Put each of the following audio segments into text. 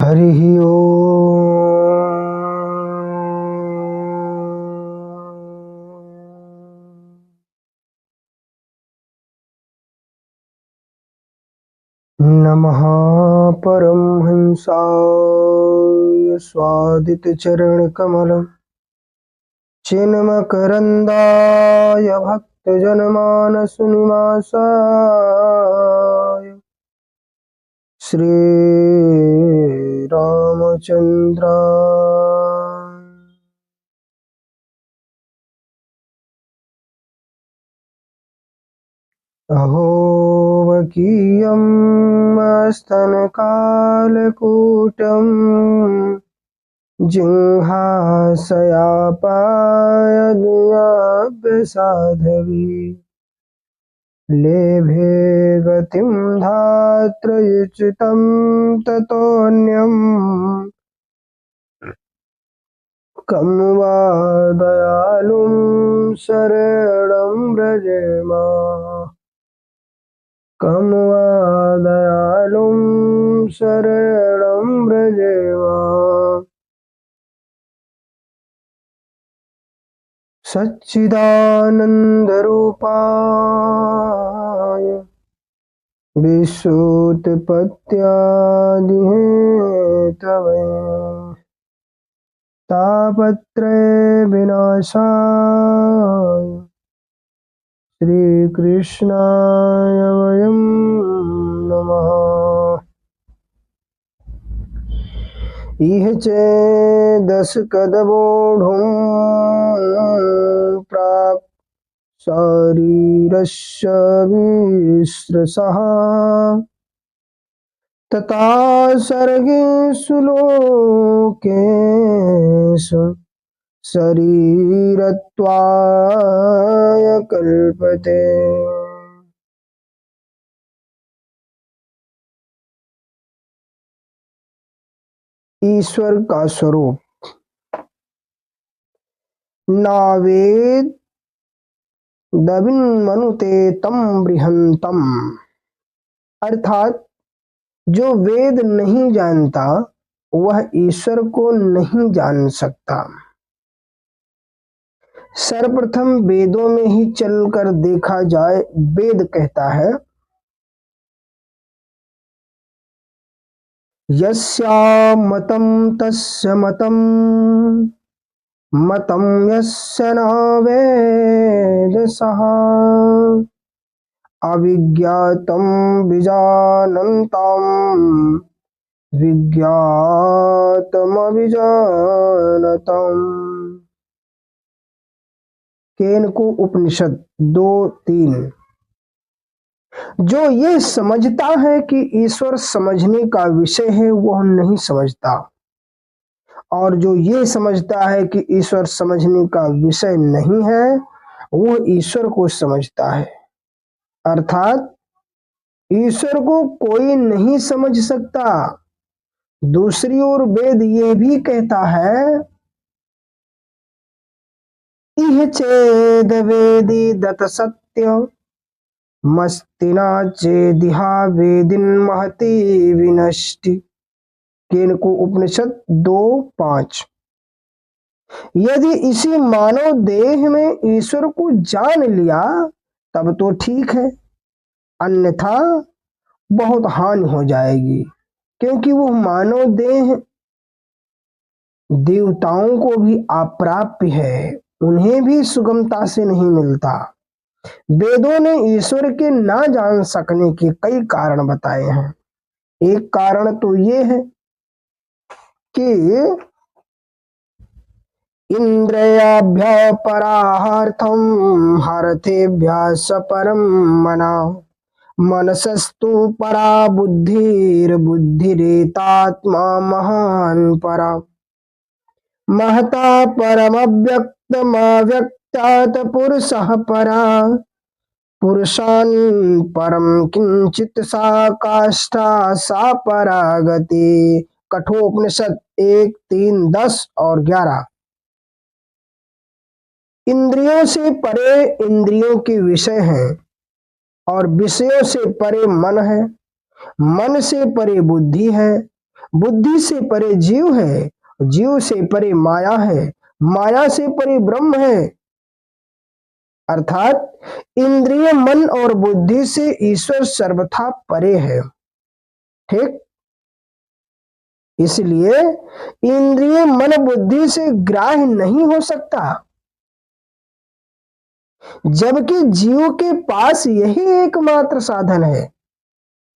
हरिः ओम् नमः परमहंसाय स्वादितचरणकमलं चिन्मकरन्दाय भक्तजनमानसनिवासाय श्रीरामचन्द्राय अहोवकीयं स्तनकालकूटं जिह्वासयापायदुयाभ्यसाधवी लेभे गतिं धात्रयुचितं ततोऽन्यं कं वा दयालुं शरणं व्रजेम कं वा दयालुं शरणं व्रजेम सच्चिदानन्दरूपाय विश्वोत्पत्त्यादिहेतवे तापत्रय विनाशाय श्रीकृष्णाय वयं नमः। इह चेदस्कदवोढुं प्राक् शरीरस्य विस्रसः तथा सर्गेषु लोकेषु शरीरत्वाय कल्पते। ईश्वर का स्वरूप नावेद दविन्मनुते तम बृहंतम, अर्थात जो वेद नहीं जानता वह ईश्वर को नहीं जान सकता। सर्वप्रथम वेदों में ही चलकर देखा जाए। वेद कहता है यस्या मतं तस्य मतं मतं यस्य न वेदसः अविज्ञातं विजानन्तं विज्ञातमविजानतम्। केनको उपनिषद 2:3। जो ये समझता है कि ईश्वर समझने का विषय है वह नहीं समझता, और जो ये समझता है कि ईश्वर समझने का विषय नहीं है वह ईश्वर को समझता है। अर्थात ईश्वर को कोई नहीं समझ सकता। दूसरी ओर वेद ये भी कहता है इह चेद वेदी दत सत्य मस्तिना चेदिहा वेदिन महति विनष्टि। केनको उपनिषद 2:5। यदि इसी मानव देह में ईश्वर को जान लिया तब तो ठीक है, अन्यथा बहुत हानि हो जाएगी, क्योंकि वह मानव देह देवताओं को भी अप्राप्य है, उन्हें भी सुगमता से नहीं मिलता। वेदों ने ईश्वर के ना जान सकने के कई कारण बताए हैं। एक कारण तो ये है कि इंद्रियाभ्य परार्थम हरथेभ्य सपरम मना मनसस्तु परा बुद्धिरेतात्मा महान परा महता परमव्यक्तमव्यक्तात् पुरुषः परा पुरुषान् परम किंचित सा काष्ठा सा परा गति। कठोपनिषद 1:3, 10 और 11। इंद्रियों से परे इंद्रियों के विषय हैं और विषयों से परे मन है, मन से परे बुद्धि है, बुद्धि से परे जीव है, जीव से परे माया है, माया से परे ब्रह्म है। अर्थात इंद्रिय मन और बुद्धि से ईश्वर सर्वथा परे है। ठीक, इसलिए इंद्रिय मन बुद्धि से ग्राह्य नहीं हो सकता, जबकि जीव के पास यही एकमात्र साधन है।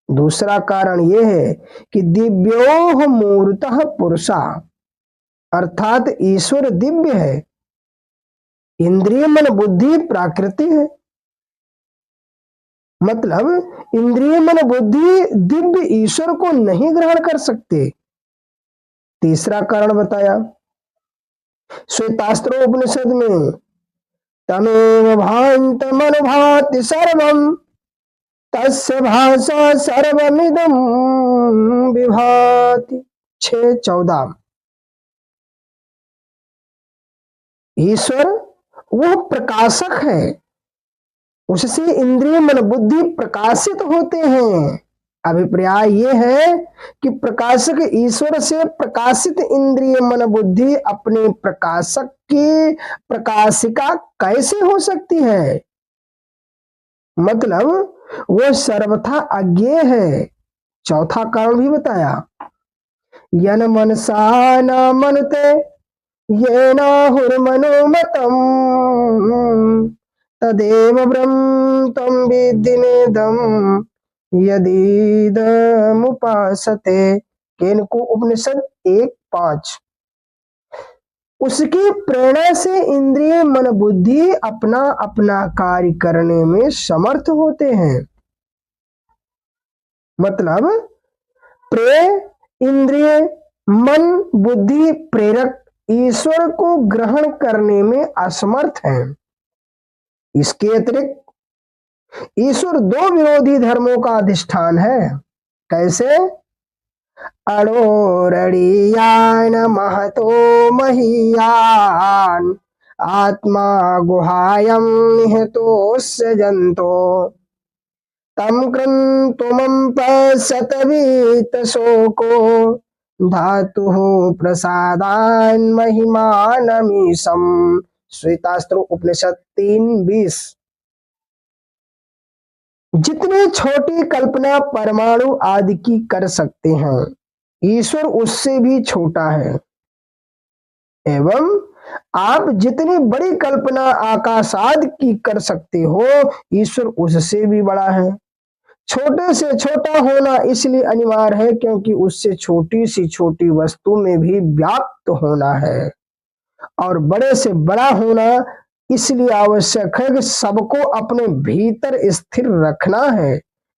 दूसरा कारण यह है कि दिव्योह मूर्तः पुरुषा, अर्थात ईश्वर दिव्य है, इंद्रिय मन बुद्धि प्राकृतिक है। मतलब इंद्रिय मन बुद्धि दिव्य ईश्वर को नहीं ग्रहण कर सकते। तीसरा कारण बताया श्वेतास्त्रोपनिषद में, तमेव भान्तमनुभाति सर्वं तस्य भाषा सर्वमिदं विभाति। 6:14। ईश्वर वो प्रकाशक है, उससे इंद्रिय मन बुद्धि प्रकाशित होते हैं। अभिप्राय ये है कि प्रकाशक ईश्वर से प्रकाशित इंद्रिय मन बुद्धि अपने प्रकाशक की प्रकाशिका कैसे हो सकती है? मतलब वो सर्वथा अज्ञेय है। चौथा कारण भी बताया, यन मनसा न मनते येनाहुर्मनोमतम् तदेव ब्रह्म तं विद्धि नेदम् यदीदमुपासते। केनको उपनिषद 1:5। उसकी प्रेरणा से इंद्रिय मन बुद्धि अपना अपना कार्य करने में समर्थ होते हैं। मतलब इंद्रिय मन बुद्धि प्रेरक ईश्वर को ग्रहण करने में असमर्थ हैं। इसके अतिरिक्त ईश्वर दो विरोधी धर्मों का अधिष्ठान है। कैसे? अड़ोरड़ीयान महतो महीयान आत्मा गुहायं निहतोस्य जंतो तम क्रन्तुमं पश्यत शोको धातुः प्रसादान् महिमानमीशम्। श्वेतास्त्र उपनिषद 3:20। जितनी छोटी कल्पना परमाणु आदि की कर सकते हैं, ईश्वर उससे भी छोटा है। एवं आप जितनी बड़ी कल्पना आकाश आदि की कर सकते हो, ईश्वर उससे भी बड़ा है। छोटे से छोटा होना इसलिए अनिवार्य है क्योंकि उससे छोटी सी छोटी वस्तु में भी व्याप्त होना है, और बड़े से बड़ा होना इसलिए आवश्यक है कि सबको अपने भीतर स्थिर रखना है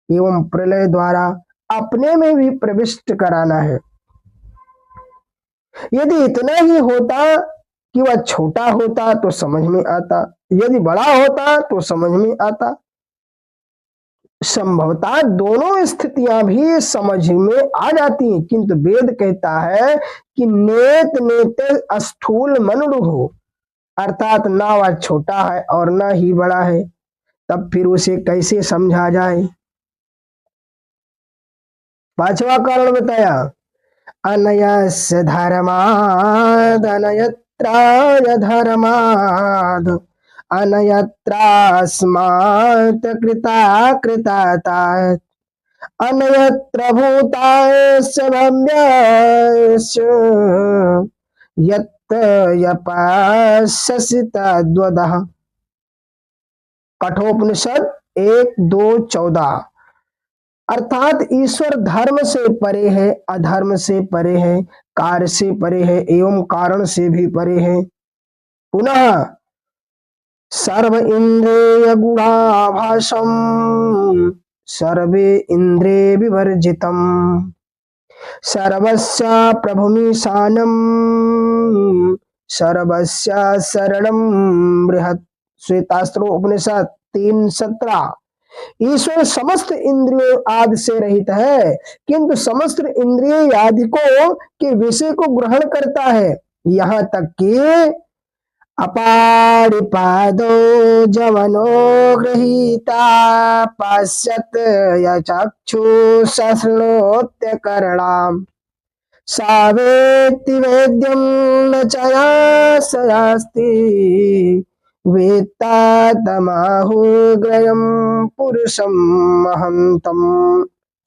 एवं प्रलय द्वारा अपने में भी प्रविष्ट कराना है। यदि इतना ही होता कि वह छोटा होता तो समझ में आता, यदि बड़ा होता तो समझ में आता। संभवतः दोनों स्थितियां भी समझ में आ जाती हैं, किंतु वेद कहता है कि नेत नेते स्थूल मनुरुह, अर्थात ना वह छोटा है और ना ही बड़ा है, तब फिर उसे कैसे समझा जाए? पांचवा कारण बताया, अनयस्य धर्माद् अनयत्राय धर्माद् अनयत्रास्मात् कृताकृतात् अनयत्र भूतास्य भव्यस्य यत् यपस्यसि तद्वदः। कठोपनिषद 1:2-14। अर्थात ईश्वर धर्म से परे है, अधर्म से परे है, कार्य से परे है एवं कारण से भी परे है। पुनः सर्व इंद्रिय गुणाभासम सर्वे इंद्रिय विवर्जितम सर्वस्य प्रभुमीशानम सर्वस्य शरणम बृहत्। श्वेतास्त्र उपनिषद 3:17। ईश्वर समस्त इंद्रियों आदि से रहित है, किंतु समस्त इंद्रिय आदि को के विषय को ग्रहण करता है, यहाँ तक कि अपारिपादो जवनो गृहीता पश्यत यचक्षुषश्रोत्य करणाम सावेत्ति वेद्यं न चयासयास्ति वेत्ता तमाहुग्रयं पुरुषं महंतम।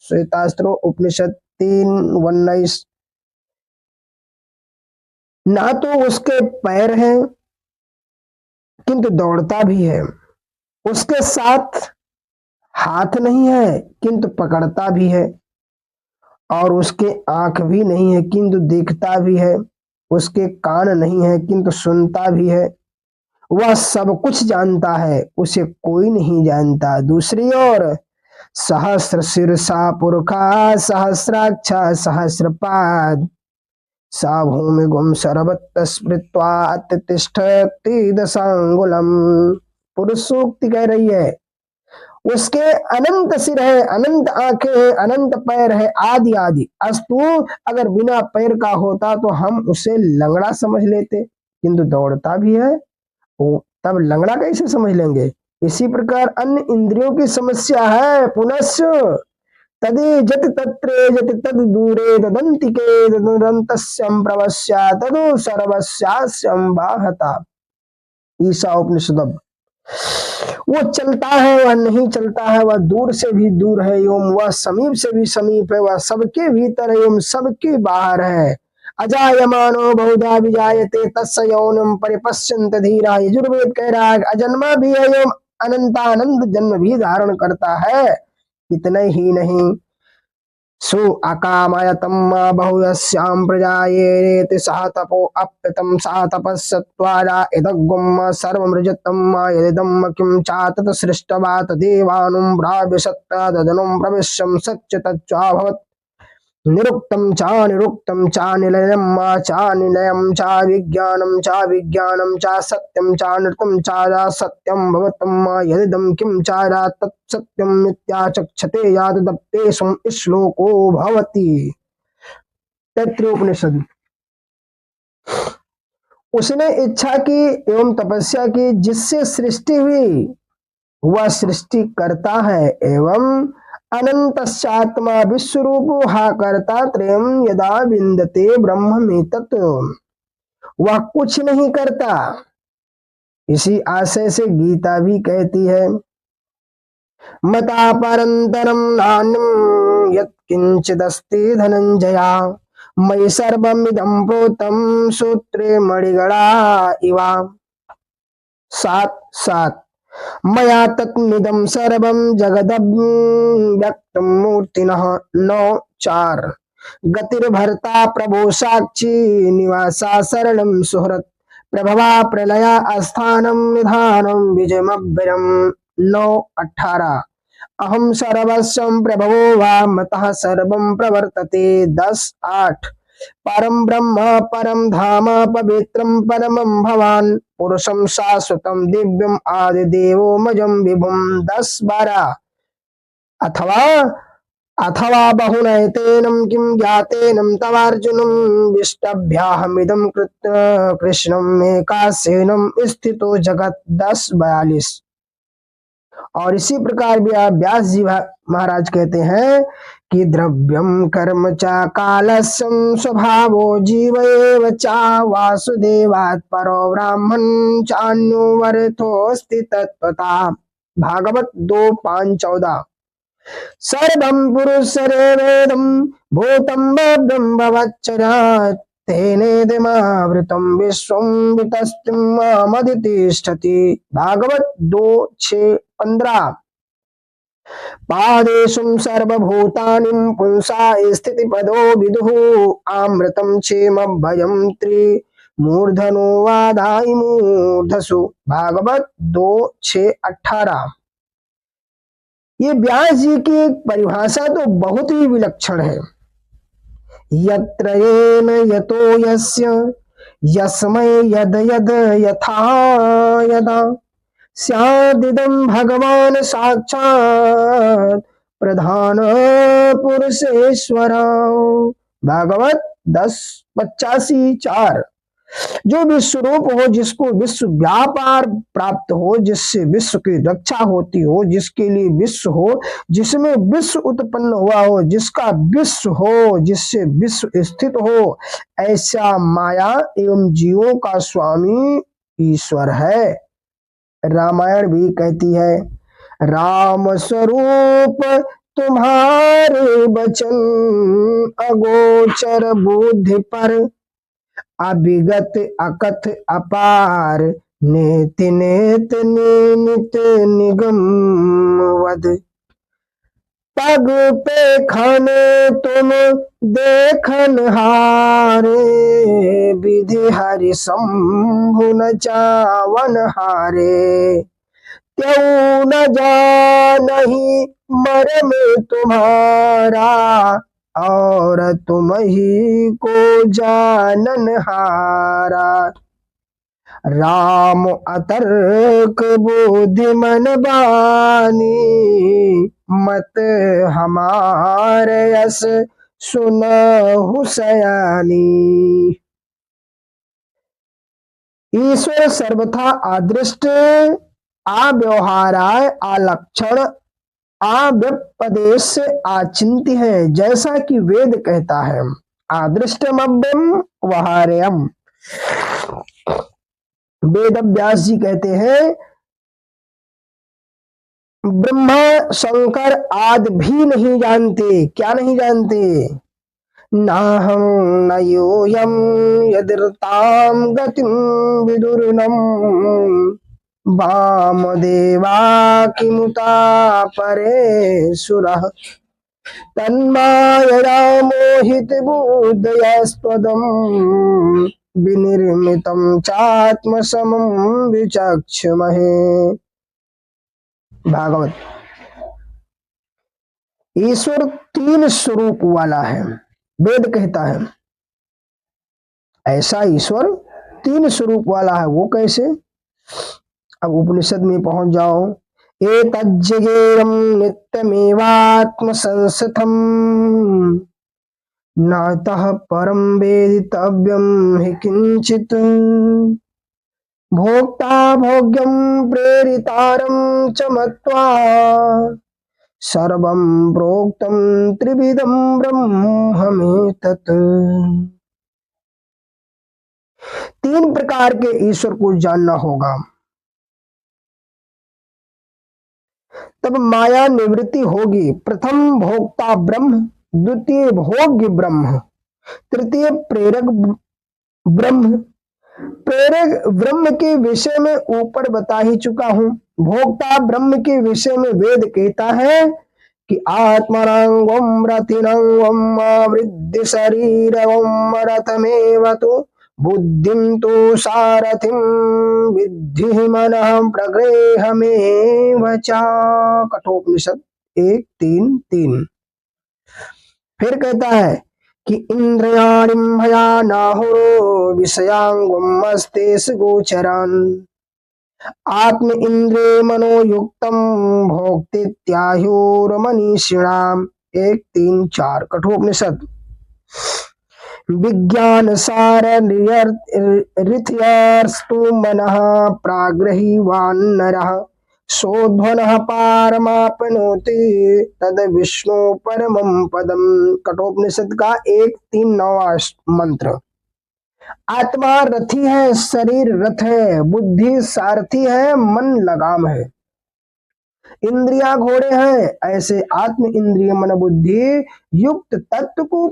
श्वेतास्त्रो उपनिषद 3:19। ना तो उसके पैर हैं किंतु दौड़ता भी है, उसके साथ हाथ नहीं है किंतु पकड़ता भी है, और उसके आंख भी नहीं है किंतु देखता भी है, उसके कान नहीं है किंतु सुनता भी है। वह सब कुछ जानता है, उसे कोई नहीं जानता। दूसरी ओर सहस्र शीर्षा पुरखा सहस्राक्षा सहस्रपाद सा भूमि गुम सर्वत्र स्मृत्वा अतिष्ठति दशांगुलम। पुरुष सूक्ति कह रही है उसके अनंत सिर है, अनंत आंखें हैं, अनंत पैर है, आदि आदि। अस्तु अगर बिना पैर का होता तो हम उसे लंगड़ा समझ लेते, किंतु दौड़ता भी है, तब लंगड़ा कैसे समझ लेंगे। इसी प्रकार अन्य इंद्रियों की समस्या है। पुनश्च तदे जत तत्रे जत तद दूरे तदंतिके तदंतस्यं प्रवस्या तदु सर्वस्यास्यं बाहता। ईशा उपनिषद। वो चलता है, वह नहीं चलता है, वह दूर से भी दूर है एवं वह समीप से भी समीप है, वह सबके भीतर है एवं सबके बाहर है। अजायमानो बहुधा विजायते तस्य यौनम परिपश्यन्त धीरा। यजुर्वेद कह रहा है अजन्मा भी है एवं अनंतानंद जन्म भी धारण करता है। इतना ही नहीं, सु अकामयतम बहुयस्यां प्रजायेति सह तपो अप्यतम सा तपस्सत्वारा इदग्गुम सर्वमृजतम यदिदम किं चातत सृष्टवात देवानुं प्राविशत्त तदनुं प्रविश्यं सच्च तच्चाभवत् निरुक्तं चा निलयं चा निलयं चा विज्ञानं चा सत्यं चा नृतं चा सत्यं भवतं यदिदं किं चारा तत्सत्यं मिथ्याचक्षते यादप्तेषु श्लोको भवति। तैत्तिरीयोपनिषद। उसने इच्छा की एवं तपस्या की जिससे सृष्टि हुई, वह सृष्टि करता है एवं अनंतस्यात्मा विश्वरूपो हा कर्ता त्रयं यदा विन्दते ब्रह्म में तत्व। वह कुछ नहीं करता। इसी आशय से गीता भी कहती है मता परंतरम नान्यं यत्किंचिदस्ति धनंजया मयि सर्वमिदं प्रोतं सूत्रे मणिगणा इवा। 7:7 मया तत्मिदं सर्वं जगदव्यक्तं मूर्तिनः। 9:4 गतिर्भर्ता प्रभो साक्षी निवासा शरणं सुहृत् प्रभवा प्रलया अस्थानं निधानं विजयमभ्यरम्। 9:18 अहं सर्वस्वं प्रभवो वा मतः सर्वं प्रवर्तते। 10:8 परम ब्रह्म परम धाम पवित्रम परमं भवान पुरुषं शाश्वतं दिव्यम आदिदेवो मजं विभुम। 10:12 अथवा अथवा बहुनैतेनं किं ज्ञातेनं तवार्जुनं विष्टभ्याहमिदं कृष्णं एकासेनं स्थितो जगत्। 10:42 और इसी प्रकार भी व्यास जी महाराज कहते हैं कि द्रव्यम कर्म चा कालस्यं स्वभावो जीव एव चा वासुदेवात् परो ब्राह्मण चान्यो वरथोस्ति तत्त्वता। भागवत 2:5-14 सर्वं पुरुषरेवेदं भूतं भव्यं भवच्चरात् तेनेदमावृतं विश्वं वितस्तिं मामधितिष्ठति। भागवत 2:6-15 पादेशुं सर्वभूतानि पुंसा स्थितिपदो विदुः आमृतं क्षेमभयं त्रिमूर्धनो वाधायि मूर्धसु। भागवत 2:6-18। ये व्यास जी की एक परिभाषा तो बहुत ही विलक्षण है। यत्र येन यतो यस्य यस्मै यद यद यथा यदा स्यादिदं भगवान साक्षात् प्रधान पुरुषेश्वर। भागवत 10:85-4 जो विश्व रूप हो, जिसको विश्व व्यापार प्राप्त हो, जिससे विश्व की रक्षा होती हो, जिसके लिए विश्व हो, जिसमें विश्व उत्पन्न हुआ हो, जिसका विश्व हो, जिससे विश्व स्थित हो, ऐसा माया एवं जीवों का स्वामी ईश्वर है। रामायण भी कहती है, राम स्वरूप तुम्हारे वचन, अगोचर बुद्धि पर, अभिगत अकथ अपार, नेत नेत नित निगम वद। पग पे खाने तुम देखन हारे, विधि हरि शंभु न चावन हारे, त्यों न जानहि मर्म तुम्हारा, और तुम ही को जानन हारा। राम अतर्क बुद्धिमन बानी, मत हमारे यस सुनहु सयानी। ईश्वर सर्वथा अदृष्ट, अव्यवहाराय, अलक्षण, अव्यपदेश, अचिंत्य है, जैसा कि वेद कहता है। अदृष्टमव्यम वहार्यम। वेद व्यास जी कहते हैं, ब्रह्मा शंकर आदि भी नहीं जानते। क्या नहीं जानते? नाहं न योऽयं यदिर्तां गतिं विदुर्नम्, वामदेवा किमुता परे सुरः, तन्मायया मोहितबुद्धयस्त्वदं, विनिर्मितं चात्मसमं विचक्षुमहे। भागवत। ईश्वर तीन स्वरूप वाला है। वेद कहता है ऐसा ईश्वर तीन स्वरूप वाला है। वो कैसे? अब उपनिषद में पहुंच जाओ। एतज्जगेयं नित्यमेवात्म संस्थम, नातः परम वेदितव्यं हि किंचित्, भोक्ता भोग्यं प्रेरितारं च मत्वा, सर्वं प्रोक्तं त्रिविधं ब्रह्ममेतत्। तीन प्रकार के ईश्वर को जानना होगा, तब माया निवृत्ति होगी। प्रथम भोक्ता ब्रह्म, द्वितीय भोग्य ब्रह्म, तृतीय प्रेरक ब्रह्म। प्रेरक ब्रह्म के विषय में ऊपर बता ही चुका हूं। भोक्ता ब्रह्म के विषय में वेद कहता है कि आत्मनां रथिनं वृद्धि शरीरं रथमेव तु, बुद्धिं तु सारथिं विद्धि मनः प्रगृहमेव च। कठोपनिषद 1:3-3। फिर कहता है कि इंद्रियाणि मया नाहुरो विषयांगमस्तेषु गोचरान्, आत्म इंद्रिय मनोयुक्तम भोक्तित्याहुर्मनीषिणाम्। 1:3-4 कठोपनिषद। विज्ञान सार ऋथ्यास्तु मनः प्राग्रहीवान् नरः, सोध्वनः पारमाप्नोति तद विष्णु परमं पदम। कठोपनिषद का 1:3-9 मंत्र। आत्मा रथी है, शरीर रथ है, बुद्धि सारथी है, मन लगाम है, इंद्रिया घोड़े हैं। ऐसे आत्म इंद्रिय मन बुद्धि युक्त तत्व को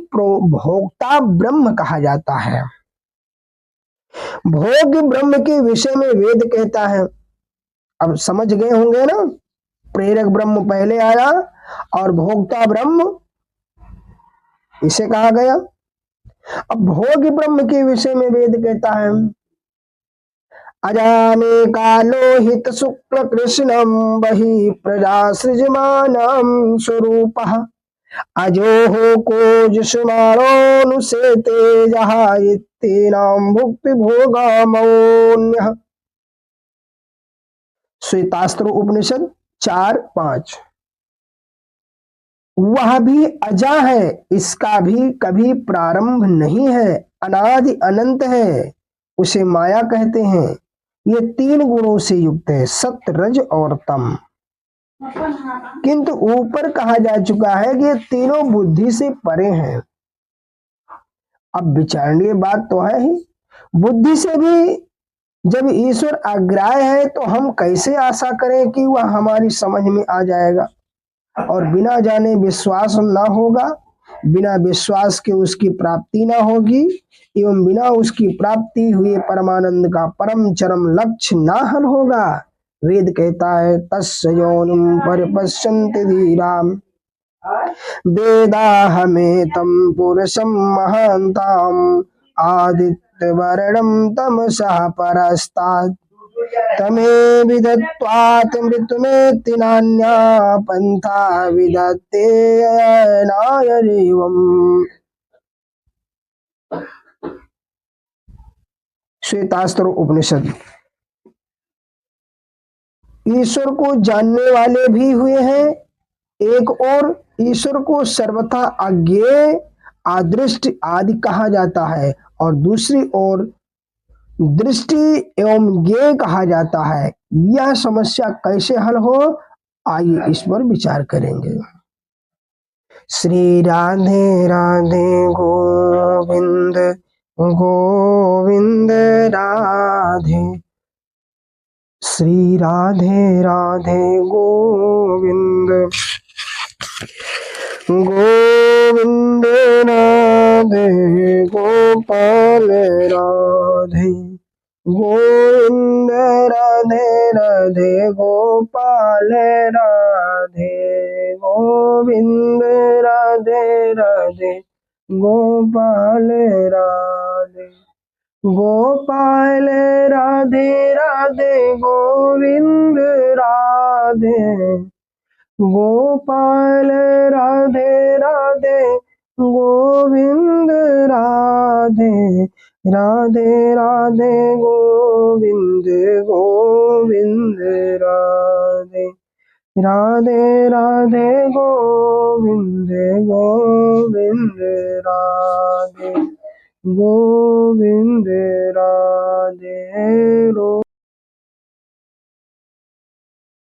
भोक्ता ब्रह्म कहा जाता है। भोग ब्रह्म के विषय में वेद कहता है। अब समझ गए होंगे ना, प्रेरक ब्रह्म पहले आया और भोक्ता ब्रह्म इसे कहा गया। अब भोग ब्रह्म के विषय में वेद कहता है, अजामे कालो हित शुक्ल कृष्णम बहि प्रजा सृजमानं स्वरूपः, अजोहो कोजस्मारोऽनुसे तेजः, इत्येनं भुक्ति भोगामोन्यः। श्वेतास्त्र उपनिषद 4:5। वह भी अजा है, इसका भी कभी प्रारंभ नहीं है, अनादि अनंत है। उसे माया कहते हैं। ये 3 गुणों से युक्त है, सत्य, रज और तम। किंतु ऊपर कहा जा चुका है कि ये तीनों बुद्धि से परे हैं। अब विचारणीय बात तो है ही, बुद्धि से भी जब ईश्वर अग्राह्य है तो हम कैसे आशा करें कि वह हमारी समझ में आ जाएगा। और बिना जाने विश्वास ना होगा, बिना विश्वास के उसकी प्राप्ति ना होगी, एवं बिना उसकी प्राप्ति हुए परमानंद का परम चरम लक्ष्य ना हल होगा। वेद कहता है तस्य योनिं परिपश्यन्ति धीराम वेदाहमेतं पुरुषं महान्ताम् आदित्यवर्णं तमसः परस्तात् तमेभिदत्वात् मृत्युमेति नान्या पन्था विदत्ते अयनाय जीवम्। श्वेतास्त्र उपनिषद। ईश्वर को जानने वाले भी हुए हैं, एक और ईश्वर को सर्वथा अज्ञेय, अदृष्ट आदि कहा जाता है, और दूसरी ओर दृष्टि एवं ज्ञेय कहा जाता है। यह समस्या कैसे हल हो, आइए इस पर विचार करेंगे। श्री राधे राधे गोविंद गोविंद राधे, श्री राधे राधे गोविंद गोविंद राधे गोपाल राधे गोविंद राधे राधे गोपाल राधे गोविंद राधे राधे गोपाल राधे गोपाल राधे राधे गोविंद राधे गोपाल राधे राधे गोविंद राधे राधे राधे गोविंद गोविंद राधे राधे राधे गोविंद गोविंद राधे गोविंद